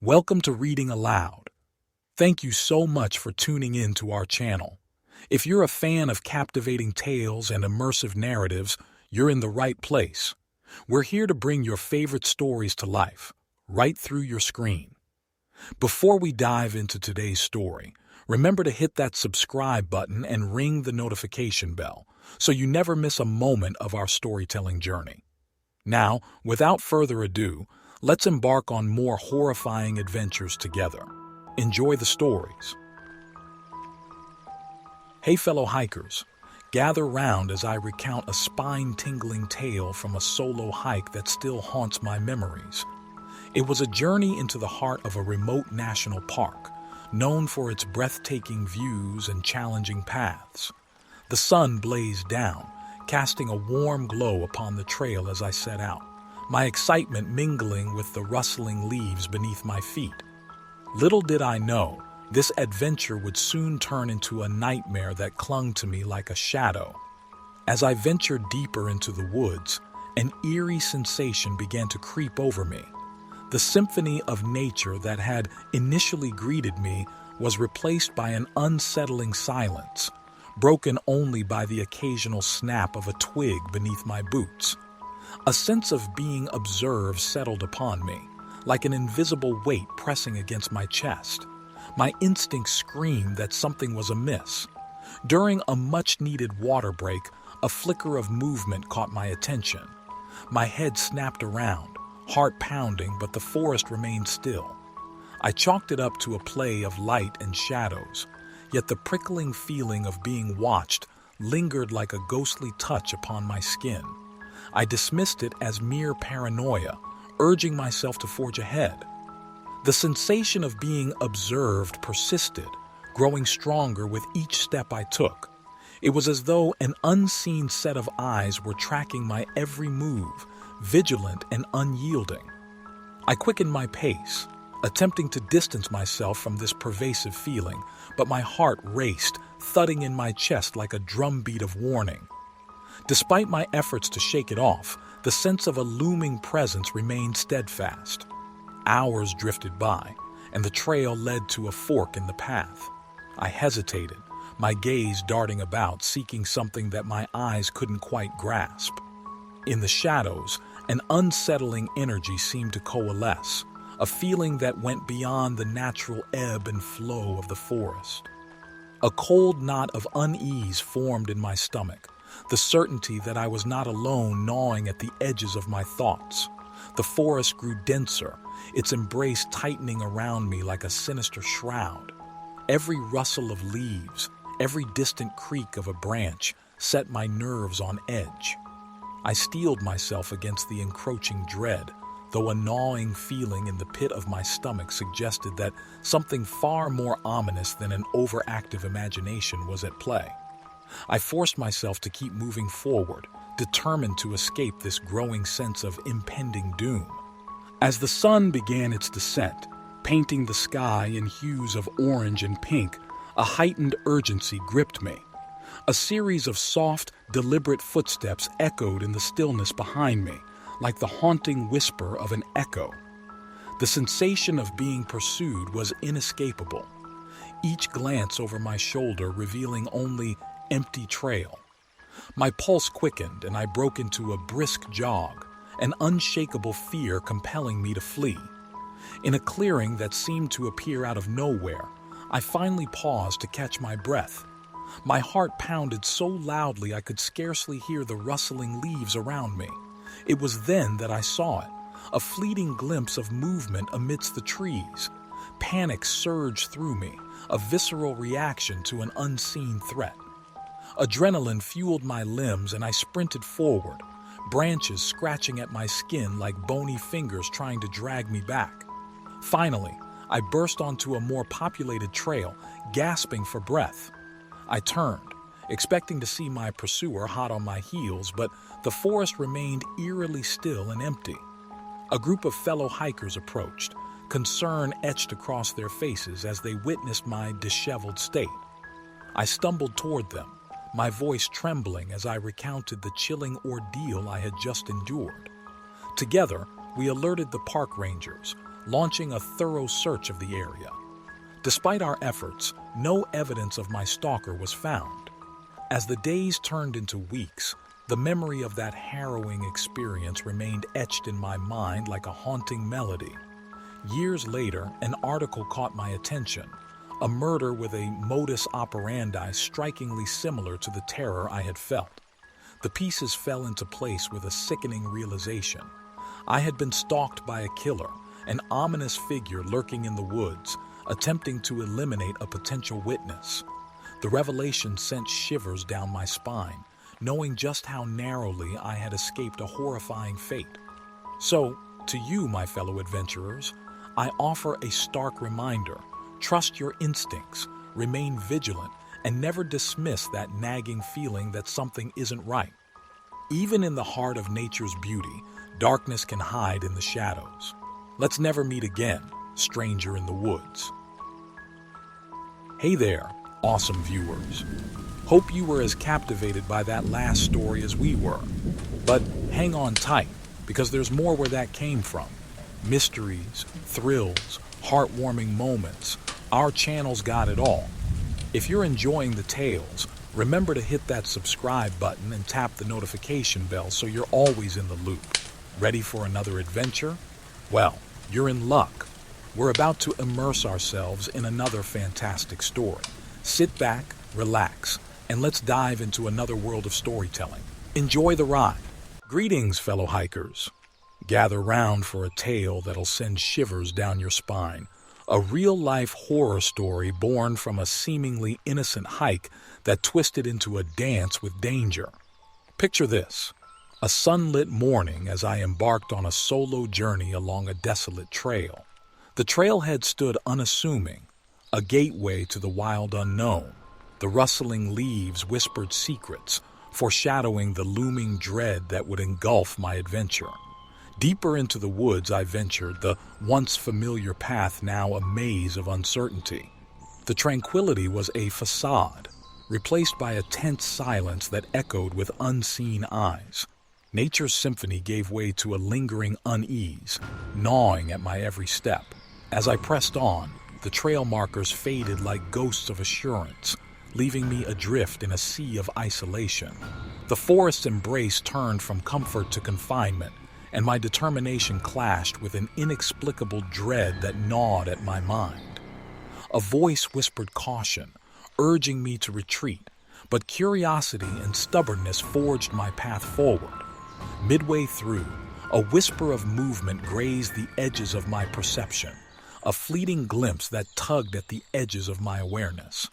Welcome to Reading Aloud. Thank you so much for tuning in to our channel. If you're a fan of captivating tales and immersive narratives, you're in the right place. We're here to bring your favorite stories to life, right through your screen. Before we dive into today's story, remember to hit that subscribe button and ring the notification bell so you never miss a moment of our storytelling journey. Now, without further ado, let's embark on more horrifying adventures together. Enjoy the stories. Hey fellow hikers, gather round as I recount a spine-tingling tale from a solo hike that still haunts my memories. It was a journey into the heart of a remote national park, known for its breathtaking views and challenging paths. The sun blazed down, casting a warm glow upon the trail as I set out, my excitement mingling with the rustling leaves beneath my feet. Little did I know, this adventure would soon turn into a nightmare that clung to me like a shadow. As I ventured deeper into the woods, an eerie sensation began to creep over me. The symphony of nature that had initially greeted me was replaced by an unsettling silence, broken only by the occasional snap of a twig beneath my boots. A sense of being observed settled upon me, like an invisible weight pressing against my chest. My instincts screamed that something was amiss. During a much-needed water break, a flicker of movement caught my attention. My head snapped around, heart pounding, but the forest remained still. I chalked it up to a play of light and shadows, yet the prickling feeling of being watched lingered like a ghostly touch upon my skin. I dismissed it as mere paranoia, urging myself to forge ahead. The sensation of being observed persisted, growing stronger with each step I took. It was as though an unseen set of eyes were tracking my every move, vigilant and unyielding. I quickened my pace, attempting to distance myself from this pervasive feeling, but my heart raced, thudding in my chest like a drumbeat of warning. Despite my efforts to shake it off, the sense of a looming presence remained steadfast. Hours drifted by, and the trail led to a fork in the path. I hesitated, my gaze darting about, seeking something that my eyes couldn't quite grasp. In the shadows, an unsettling energy seemed to coalesce, a feeling that went beyond the natural ebb and flow of the forest. A cold knot of unease formed in my stomach, the certainty that I was not alone gnawing at the edges of my thoughts. The forest grew denser, its embrace tightening around me like a sinister shroud. Every rustle of leaves, every distant creak of a branch set my nerves on edge. I steeled myself against the encroaching dread, though a gnawing feeling in the pit of my stomach suggested that something far more ominous than an overactive imagination was at play. I forced myself to keep moving forward, determined to escape this growing sense of impending doom. As the sun began its descent, painting the sky in hues of orange and pink, a heightened urgency gripped me. A series of soft, deliberate footsteps echoed in the stillness behind me, like the haunting whisper of an echo. The sensation of being pursued was inescapable, each glance over my shoulder revealing only empty trail. My pulse quickened and I broke into a brisk jog, an unshakable fear compelling me to flee. In a clearing that seemed to appear out of nowhere, I finally paused to catch my breath. My heart pounded so loudly I could scarcely hear the rustling leaves around me. It was then that I saw it, a fleeting glimpse of movement amidst the trees. Panic surged through me, a visceral reaction to an unseen threat. Adrenaline fueled my limbs and I sprinted forward, branches scratching at my skin like bony fingers trying to drag me back. Finally, I burst onto a more populated trail, gasping for breath. I turned, expecting to see my pursuer hot on my heels, but the forest remained eerily still and empty. A group of fellow hikers approached, concern etched across their faces as they witnessed my disheveled state. I stumbled toward them, my voice trembling as I recounted the chilling ordeal I had just endured. Together, we alerted the park rangers, launching a thorough search of the area. Despite our efforts, no evidence of my stalker was found. As the days turned into weeks, the memory of that harrowing experience remained etched in my mind like a haunting melody. Years later, an article caught my attention, a murder with a modus operandi strikingly similar to the terror I had felt. The pieces fell into place with a sickening realization. I had been stalked by a killer, an ominous figure lurking in the woods, attempting to eliminate a potential witness. The revelation sent shivers down my spine, knowing just how narrowly I had escaped a horrifying fate. So, to you, my fellow adventurers, I offer a stark reminder: trust your instincts, remain vigilant, and never dismiss that nagging feeling that something isn't right. Even in the heart of nature's beauty, darkness can hide in the shadows. Let's never meet again, stranger in the woods. Hey there, awesome viewers. Hope you were as captivated by that last story as we were. But hang on tight, because there's more where that came from. Mysteries, thrills, heartwarming moments. Our channel's got it all. If you're enjoying the tales, remember to hit that subscribe button and tap the notification bell so you're always in the loop. Ready for another adventure? Well, you're in luck. We're about to immerse ourselves in another fantastic story. Sit back, relax, and let's dive into another world of storytelling. Enjoy the ride. Greetings, fellow hikers. Gather round for a tale that'll send shivers down your spine. A real-life horror story born from a seemingly innocent hike that twisted into a dance with danger. Picture this: a sunlit morning as I embarked on a solo journey along a desolate trail. The trailhead stood unassuming, a gateway to the wild unknown. The rustling leaves whispered secrets, foreshadowing the looming dread that would engulf my adventure. Deeper into the woods I ventured, the once familiar path now a maze of uncertainty. The tranquility was a facade, replaced by a tense silence that echoed with unseen eyes. Nature's symphony gave way to a lingering unease, gnawing at my every step. As I pressed on, the trail markers faded like ghosts of assurance, leaving me adrift in a sea of isolation. The forest's embrace turned from comfort to confinement, and my determination clashed with an inexplicable dread that gnawed at my mind. A voice whispered caution, urging me to retreat, but curiosity and stubbornness forged my path forward. Midway through, a whisper of movement grazed the edges of my perception, a fleeting glimpse that tugged at the edges of my awareness.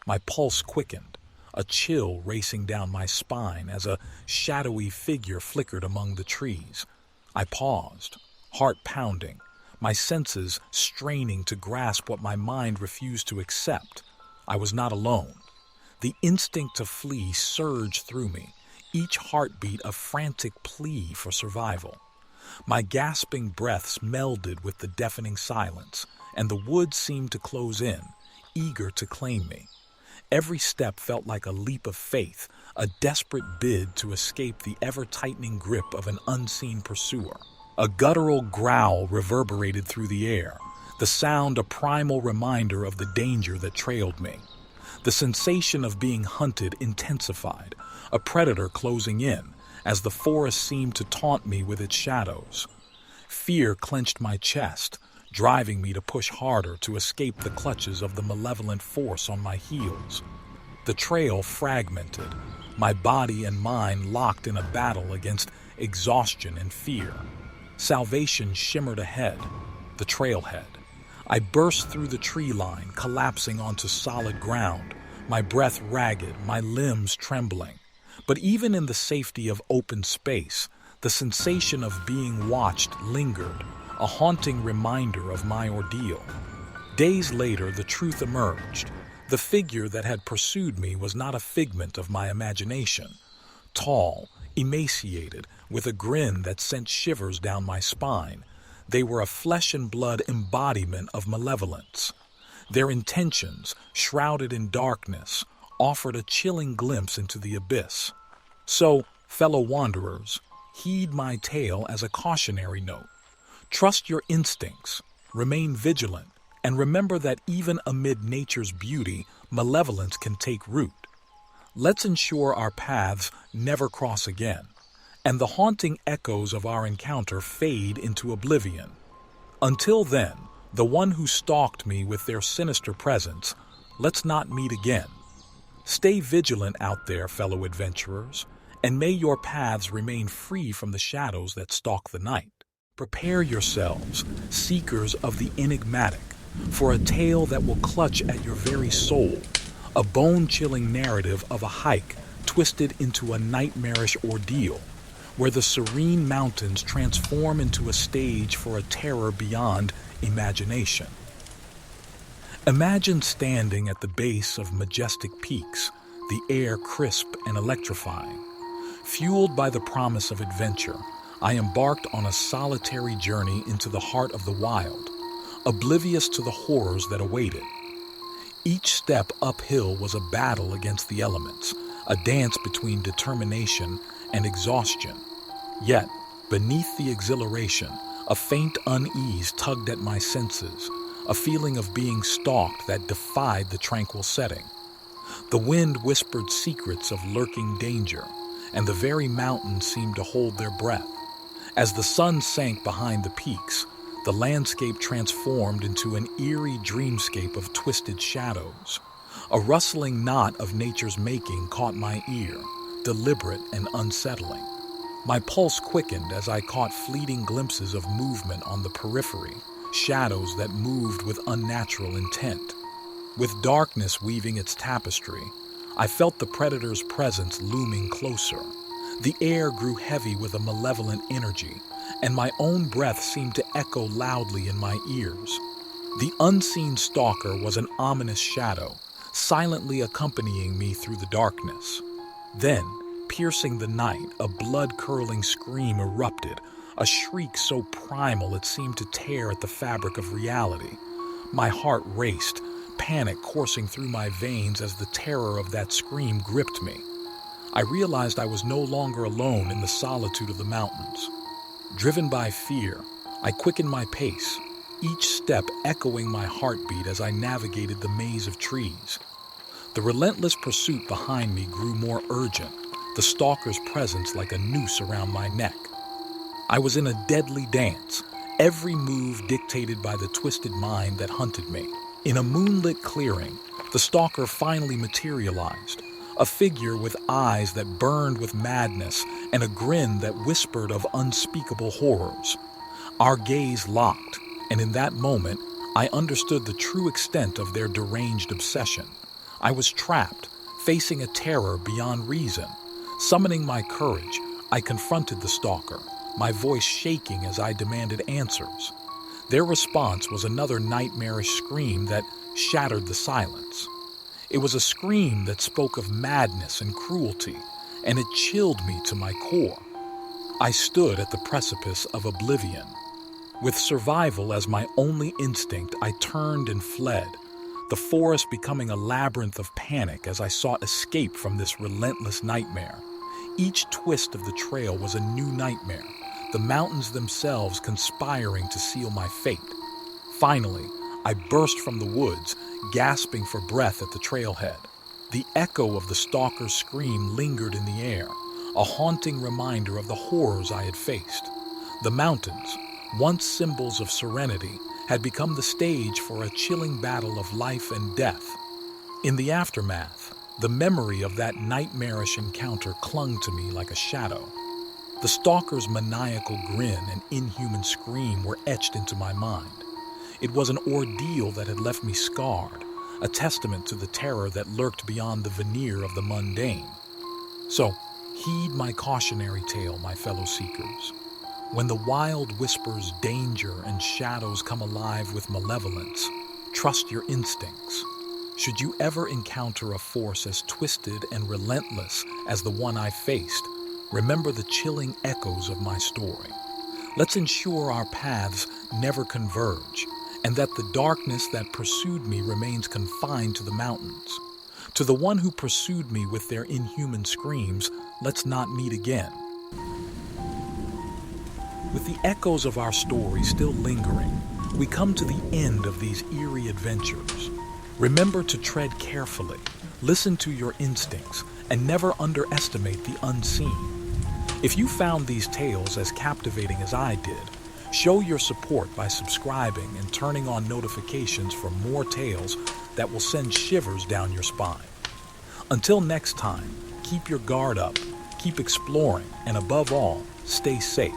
My pulse quickened, a chill racing down my spine as a shadowy figure flickered among the trees. I paused, heart pounding, my senses straining to grasp what my mind refused to accept. I was not alone. The instinct to flee surged through me, each heartbeat a frantic plea for survival. My gasping breaths melded with the deafening silence, and the woods seemed to close in, eager to claim me. Every step felt like a leap of faith, a desperate bid to escape the ever-tightening grip of an unseen pursuer. A guttural growl reverberated through the air, the sound a primal reminder of the danger that trailed me. The sensation of being hunted intensified, a predator closing in, as the forest seemed to taunt me with its shadows. Fear clenched my chest, driving me to push harder to escape the clutches of the malevolent force on my heels. The trail fragmented, my body and mind locked in a battle against exhaustion and fear. Salvation shimmered ahead, the trailhead. I burst through the tree line, collapsing onto solid ground, my breath ragged, my limbs trembling. But even in the safety of open space, the sensation of being watched lingered, a haunting reminder of my ordeal. Days later, the truth emerged. The figure that had pursued me was not a figment of my imagination. Tall, emaciated, with a grin that sent shivers down my spine, they were a flesh and blood embodiment of malevolence. Their intentions, shrouded in darkness, offered a chilling glimpse into the abyss. So, fellow wanderers, heed my tale as a cautionary note. Trust your instincts, remain vigilant, and remember that even amid nature's beauty, malevolence can take root. Let's ensure our paths never cross again, and the haunting echoes of our encounter fade into oblivion. Until then, the one who stalked me with their sinister presence, let's not meet again. Stay vigilant out there, fellow adventurers, and may your paths remain free from the shadows that stalk the night. Prepare yourselves, seekers of the enigmatic, for a tale that will clutch at your very soul, a bone-chilling narrative of a hike twisted into a nightmarish ordeal, where the serene mountains transform into a stage for a terror beyond imagination. Imagine standing at the base of majestic peaks, the air crisp and electrifying. Fueled by the promise of adventure, I embarked on a solitary journey into the heart of the wild, oblivious to the horrors that awaited. Each step uphill was a battle against the elements, a dance between determination and exhaustion. Yet, beneath the exhilaration, a faint unease tugged at my senses, a feeling of being stalked that defied the tranquil setting. The wind whispered secrets of lurking danger, and the very mountains seemed to hold their breath. As the sun sank behind the peaks, the landscape transformed into an eerie dreamscape of twisted shadows. A rustling knot of nature's making caught my ear, deliberate and unsettling. My pulse quickened as I caught fleeting glimpses of movement on the periphery, shadows that moved with unnatural intent. With darkness weaving its tapestry, I felt the predator's presence looming closer. The air grew heavy with a malevolent energy, and my own breath seemed to echo loudly in my ears. The unseen stalker was an ominous shadow, silently accompanying me through the darkness. Then, piercing the night, a blood-curdling scream erupted, a shriek so primal it seemed to tear at the fabric of reality. My heart raced, panic coursing through my veins as the terror of that scream gripped me. I realized I was no longer alone in the solitude of the mountains. Driven by fear, I quickened my pace, each step echoing my heartbeat as I navigated the maze of trees. The relentless pursuit behind me grew more urgent, the stalker's presence like a noose around my neck. I was in a deadly dance, every move dictated by the twisted mind that hunted me. In a moonlit clearing, the stalker finally materialized, a figure with eyes that burned with madness and a grin that whispered of unspeakable horrors. Our gaze locked, and in that moment, I understood the true extent of their deranged obsession. I was trapped, facing a terror beyond reason. Summoning my courage, I confronted the stalker, my voice shaking as I demanded answers. Their response was another nightmarish scream that shattered the silence. It was a scream that spoke of madness and cruelty, and it chilled me to my core. I stood at the precipice of oblivion. With survival as my only instinct, I turned and fled, the forest becoming a labyrinth of panic as I sought escape from this relentless nightmare. Each twist of the trail was a new nightmare, the mountains themselves conspiring to seal my fate. Finally, I burst from the woods, gasping for breath at the trailhead. The echo of the stalker's scream lingered in the air, a haunting reminder of the horrors I had faced. The mountains, once symbols of serenity, had become the stage for a chilling battle of life and death. In the aftermath, the memory of that nightmarish encounter clung to me like a shadow. The stalker's maniacal grin and inhuman scream were etched into my mind. It was an ordeal that had left me scarred, a testament to the terror that lurked beyond the veneer of the mundane. So, heed my cautionary tale, my fellow seekers. When the wild whispers danger and shadows come alive with malevolence, trust your instincts. Should you ever encounter a force as twisted and relentless as the one I faced, remember the chilling echoes of my story. Let's ensure our paths never converge, and that the darkness that pursued me remains confined to the mountains. To the one who pursued me with their inhuman screams, let's not meet again. With the echoes of our story still lingering, we come to the end of these eerie adventures. Remember to tread carefully, listen to your instincts, and never underestimate the unseen. If you found these tales as captivating as I did, show your support by subscribing and turning on notifications for more tales that will send shivers down your spine. Until next time, keep your guard up, keep exploring, and above all, stay safe.